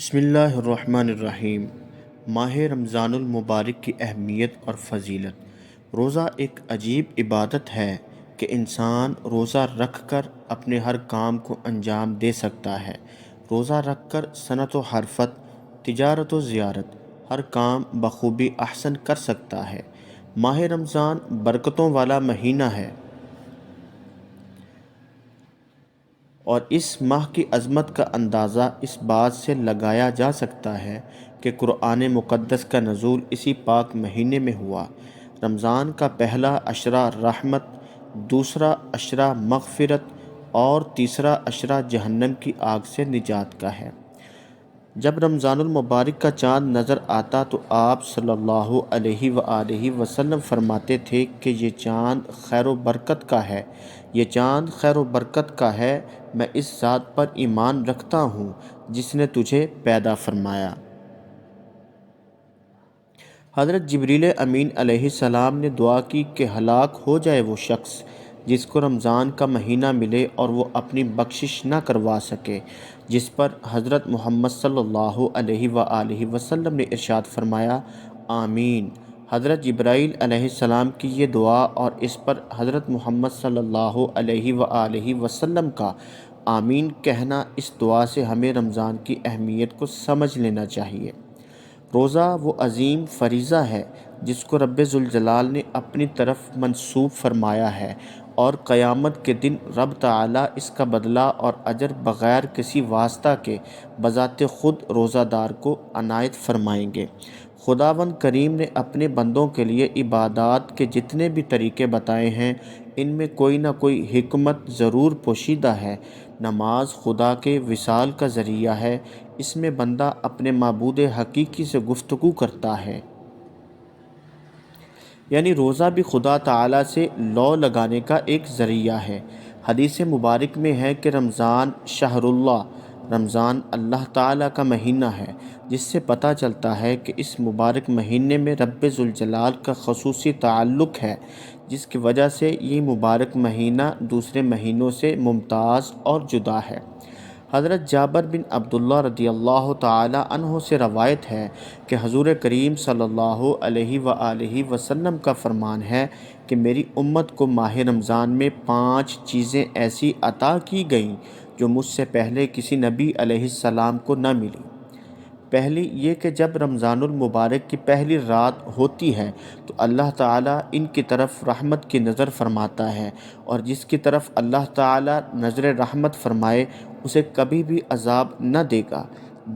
بسم اللہ الرحمن الرحیم۔ ماہ رمضان المبارک کی اہمیت اور فضیلت۔ روزہ ایک عجیب عبادت ہے کہ انسان روزہ رکھ کر اپنے ہر کام کو انجام دے سکتا ہے۔ روزہ رکھ کر صنعت و حرفت، تجارت و زیارت ہر کام بخوبی احسن کر سکتا ہے۔ ماہ رمضان برکتوں والا مہینہ ہے اور اس ماہ کی عظمت کا اندازہ اس بات سے لگایا جا سکتا ہے کہ قرآن مقدس کا نزول اسی پاک مہینے میں ہوا۔ رمضان کا پہلا عشرہ رحمت، دوسرا عشرہ مغفرت اور تیسرا عشرہ جہنم کی آگ سے نجات کا ہے۔ جب رمضان المبارک کا چاند نظر آتا تو آپ صلی اللہ علیہ وآلہ وسلم فرماتے تھے کہ یہ چاند خیر و برکت کا ہے، یہ چاند خیر و برکت کا ہے، میں اس ذات پر ایمان رکھتا ہوں جس نے تجھے پیدا فرمایا۔ حضرت جبریل امین علیہ السلام نے دعا کی کہ ہلاک ہو جائے وہ شخص جس کو رمضان کا مہینہ ملے اور وہ اپنی بخشش نہ کروا سکے، جس پر حضرت محمد صلی اللہ علیہ وآلہ وسلم نے ارشاد فرمایا، آمین۔ حضرت جبرائیل علیہ السلام کی یہ دعا اور اس پر حضرت محمد صلی اللہ علیہ وآلہ وسلم کا آمین کہنا، اس دعا سے ہمیں رمضان کی اہمیت کو سمجھ لینا چاہیے۔ روزہ وہ عظیم فریضہ ہے جس کو رب ذوالجلال نے اپنی طرف منسوب فرمایا ہے، اور قیامت کے دن رب تعالیٰ اس کا بدلہ اور اجر بغیر کسی واسطہ کے بذات خود روزہ دار کو عنایت فرمائیں گے۔ خداوند کریم نے اپنے بندوں کے لیے عبادات کے جتنے بھی طریقے بتائے ہیں، ان میں کوئی نہ کوئی حکمت ضرور پوشیدہ ہے۔ نماز خدا کے وصال کا ذریعہ ہے، اس میں بندہ اپنے معبود حقیقی سے گفتگو کرتا ہے۔ یعنی روزہ بھی خدا تعالیٰ سے لو لگانے کا ایک ذریعہ ہے۔ حدیث مبارک میں ہے کہ رمضان شہر اللہ، رمضان اللہ تعالیٰ کا مہینہ ہے، جس سے پتہ چلتا ہے کہ اس مبارک مہینے میں رب ذوالجلال کا خصوصی تعلق ہے، جس کی وجہ سے یہ مبارک مہینہ دوسرے مہینوں سے ممتاز اور جدا ہے۔ حضرت جابر بن عبداللہ رضی اللہ تعالی عنہ سے روایت ہے کہ حضور کریم صلی اللہ علیہ وآلہ وسلم کا فرمان ہے کہ میری امت کو ماہ رمضان میں 5 چیزیں ایسی عطا کی گئیں جو مجھ سے پہلے کسی نبی علیہ السلام کو نہ ملی۔ پہلی یہ کہ جب رمضان المبارک کی پہلی رات ہوتی ہے تو اللہ تعالیٰ ان کی طرف رحمت کی نظر فرماتا ہے، اور جس کی طرف اللہ تعالیٰ نظر رحمت فرمائے اسے کبھی بھی عذاب نہ دے گا۔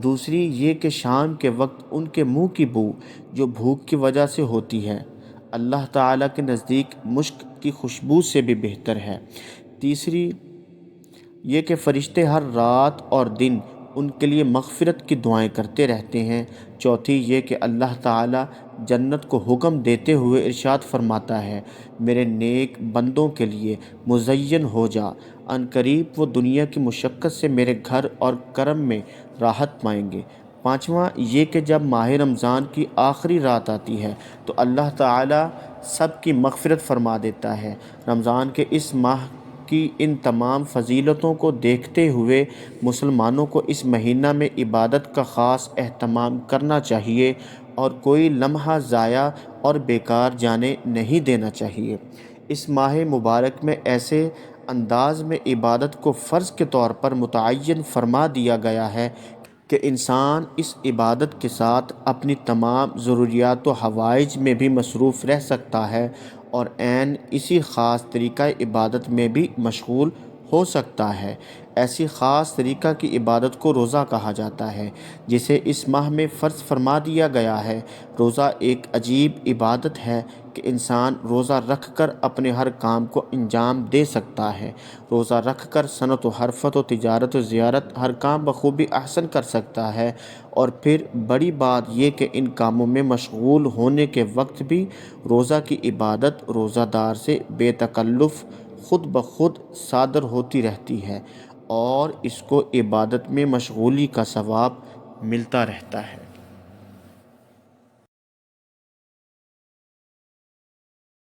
دوسری یہ کہ شام کے وقت ان کے منہ کی بو جو بھوک کی وجہ سے ہوتی ہے، اللہ تعالیٰ کے نزدیک مشک کی خوشبو سے بھی بہتر ہے۔ تیسری یہ کہ فرشتے ہر رات اور دن ان کے لیے مغفرت کی دعائیں کرتے رہتے ہیں۔ چوتھی یہ کہ اللہ تعالیٰ جنت کو حکم دیتے ہوئے ارشاد فرماتا ہے، میرے نیک بندوں کے لیے مزین ہو جا، ان قریب وہ دنیا کی مشقت سے میرے گھر اور کرم میں راحت پائیں گے۔ پانچواں یہ کہ جب ماہ رمضان کی آخری رات آتی ہے تو اللہ تعالیٰ سب کی مغفرت فرما دیتا ہے۔ رمضان کے اس ماہ کی ان تمام فضیلتوں کو دیکھتے ہوئے مسلمانوں کو اس مہینہ میں عبادت کا خاص اہتمام کرنا چاہیے اور کوئی لمحہ ضائع اور بیکار جانے نہیں دینا چاہیے۔ اس ماہ مبارک میں ایسے انداز میں عبادت کو فرض کے طور پر متعین فرما دیا گیا ہے کہ انسان اس عبادت کے ساتھ اپنی تمام ضروریات و حوائج میں بھی مصروف رہ سکتا ہے اور عین اسی خاص طریقہ عبادت میں بھی مشغول ہو سکتا ہے۔ ایسی خاص طریقہ کی عبادت کو روزہ کہا جاتا ہے جسے اس ماہ میں فرض فرما دیا گیا ہے۔ روزہ ایک عجیب عبادت ہے کہ انسان روزہ رکھ کر اپنے ہر کام کو انجام دے سکتا ہے۔ روزہ رکھ کر صنعت و حرفت و تجارت و زیارت ہر کام بخوبی احسن کر سکتا ہے، اور پھر بڑی بات یہ کہ ان کاموں میں مشغول ہونے کے وقت بھی روزہ کی عبادت روزہ دار سے بے تکلف خود بخود صادر ہوتی رہتی ہے، اور اس کو عبادت میں مشغولی کا ثواب ملتا رہتا ہے۔